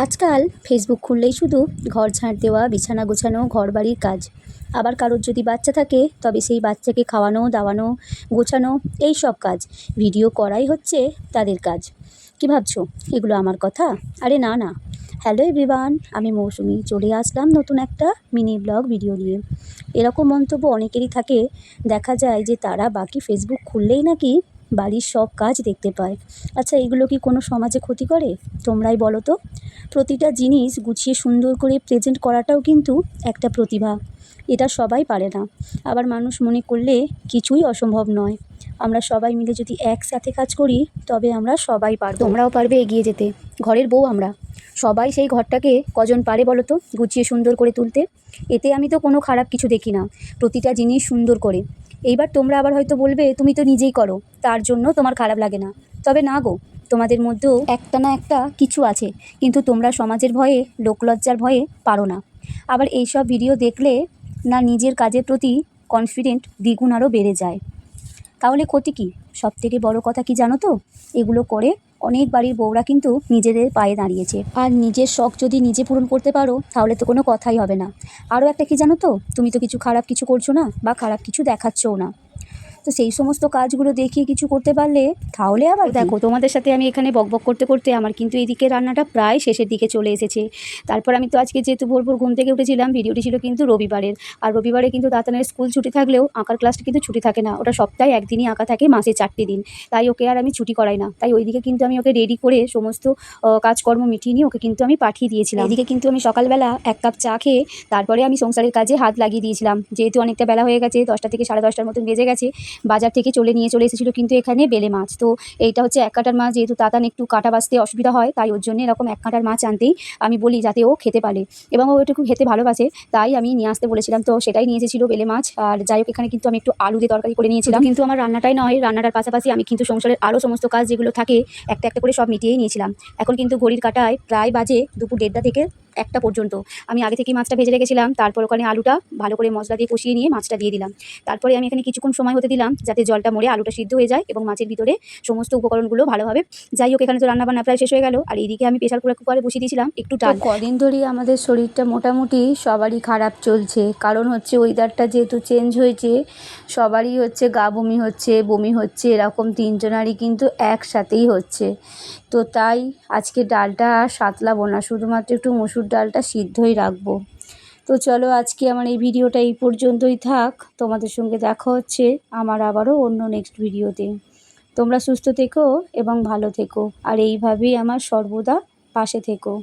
আজকাল ফেসবুক খুললেই শুধু ঘর ঝাঁট দেওয়া, বিছানা গোছানো, ঘরবাড়ির কাজ। আবার কারোর যদি বাচ্চা থাকে তবে সেই বাচ্চাকে খাওয়ানো, দাওয়ানো, গোছানো এই সব কাজ ভিডিও করাই হচ্ছে তাদের কাজ। কি ভাবছো এগুলো আমার কথা? আরে না না। হ্যালো এভরিওয়ান, আমি মৌসুমি চলে আসলাম নতুন একটা মিনি ব্লগ ভিডিও নিয়ে। এরকম মন্তব্য অনেকেরই থাকে। দেখা যায় যে তারা বাকি ফেসবুক খুললেই নাকি বাড়ির সব কাজ দেখতে পায়। আচ্ছা, এগুলো কি কোনো সমাজে ক্ষতি করে? তোমরাই বলো তো। প্রতিটা জিনিস গুছিয়ে সুন্দর করে প্রেজেন্ট করাটাও কিন্তু একটা প্রতিভা। এটা সবাই পারে না। আবার মানুষ মনে করলে কিছুই অসম্ভব নয়। আমরা সবাই মিলে যদি একসাথে কাজ করি তবে আমরা সবাই পারবো। তোমরাও পারবে এগিয়ে যেতে। ঘরের বউ আমরা সবাই, সেই ঘরটাকে কজন পারে বলো তো গুছিয়ে সুন্দর করে তুলতে? এতে আমি তো কোনো খারাপ কিছু দেখি না, প্রতিটা জিনিস সুন্দর করে। এইবার তোমরা আবার হয়তো বলবে তুমি তো নিজেই করো, তার জন্য তোমার খারাপ লাগে না। তবে না গো, তোমাদের মধ্যেও একটা না একটা কিছু আছে, কিন্তু তোমরা সমাজের ভয়ে, লোকলজ্জার ভয়ে পারো না। আবার এইসব ভিডিও দেখলে না নিজের কাজের প্রতি কনফিডেন্ট দ্বিগুণ আরও বেড়ে যায়। তাহলে ক্ষতি কী? সবথেকে বড় কথা কি জানো তো? এগুলো করে অনেক বাড়ির বউরা কিন্তু নিজেদের পায়ে দাঁড়িয়েছে। আর নিজের শখ যদি নিজে পূরণ করতে পারো তাহলে তো কোনো কথাই হবে না। আরও একটা কি জানো তো, তুমি তো কিছু খারাপ কিছু করছো না বা খারাপ কিছু দেখাচ্ছও না। তো সেই সমস্ত কাজগুলো দেখিয়ে কিছু করতে পারলে তাহলে আবার দেখো, তোমাদের সাথে আমি এখানে বকবক করতে করতে আমার কিন্তু এইদিকে রান্নাটা প্রায় শেষের দিকে চলে এসেছে। তারপর আমি তো আজকে যেহেতু ভোর ভোর ঘুম থেকে উঠেছিলাম, ভিডিওটি ছিল কিন্তু রবিবারের। আর রবিবারে কিন্তু দাতানের স্কুল ছুটি থাকলেও আঁকার ক্লাসটা কিন্তু ছুটি থাকে না, ওটা সপ্তাহে একদিনই আঁকা থাকে, মাসে 4টে দিন। তাই ওকে আর আমি ছুটি করাই না। তাই ওইদিকে কিন্তু আমি ওকে রেডি করে সমস্ত কাজকর্ম মিটিয়ে নিয়ে ওকে কিন্তু আমি পাঠিয়ে দিয়েছিলাম। এদিকে কিন্তু আমি সকালবেলা 1 কাপ চা খেয়ে তারপরে আমি সংসারের কাজে হাত লাগিয়ে দিয়েছিলাম। যেহেতু অনেকটা বেলা হয়ে গেছে, 10টা থেকে 10:30টার মতন বেজে গেছে। বাজার থেকে চলে এসেছিলো কিন্তু এখানে বেলে মাছ। তো এইটা হচ্ছে 1 কাঁটার মাছ, যেহেতু তাতান একটু কাঁটা বাছতে অসুবিধা হয়, তাই ওর জন্য এরকম 1 কাঁটার মাছ আনতেই আমি বলি, যাতে ও খেতে পারে এবং ও এটুকু খেতে ভালোবাসে, তাই আমি নিয়ে আসতে বলেছিলাম। তো সেটাই নিয়ে এসেছিলো বেলে মাছ। আর যাই হোক, এখানে কিন্তু আমি একটু আলু দিয়ে তরকারি করে নিয়েছিলাম। কিন্তু আমার রান্নাটাই নয়, রান্নাটার পাশাপাশি আমি কিন্তু সংসারের আরও সমস্ত কাজ যেগুলো থাকে একটা একটা করে সব মিটিয়েই নিয়েছিলাম। এখন কিন্তু ঘড়ির কাঁটায় প্রায় বাজে দুপুর 1:30 থেকে 1টা পর্যন্ত। আমি আগে থেকেই মাছটা ভেজে রেখেছিলাম। তারপর ওখানে আলুটা ভালো করে মশলা দিয়ে কষিয়ে নিয়ে মাছটা দিয়ে দিলাম। তারপরে আমি এখানে কিছুক্ষণ সময় হতে দিলাম যাতে জলটা মরে আলুটা সিদ্ধ হয়ে যায় এবং মাছের ভিতরে সমস্ত উপকরণগুলো ভালোভাবে। যাই হোক, এখানে তো রান্নাবান্না প্রায় শেষ হয়ে গেল। আর এইদিকে আমি প্রেসার কুকারে বসিয়ে দিয়েছিলাম একটু ডাল। কদিন ধরেই আমাদের শরীরটা মোটামুটি সবারই খারাপ চলছে, কারণ হচ্ছে ওয়েদারটা যেহেতু চেঞ্জ হয়েছে, সবারই হচ্ছে গা বমি হচ্ছে, বমি হচ্ছে, এরকম 3জনারই কিন্তু একসাথেই হচ্ছে। তো তাই আজকে ডালটা আর সাঁতলাবো না, শুধুমাত্র একটু মসুর ডালটা সিদ্ধই রাখবো। তো চলো, আজকে আমার এই ভিডিওটা এই পর্যন্তই থাক। তোমাদের সঙ্গে দেখা হচ্ছে আমার আবারও অন্য নেক্সট ভিডিওতে। তোমরা সুস্থ থেকো এবং ভালো থেকো, আর এইভাবেই আমার সর্বদা পাশে থেকো।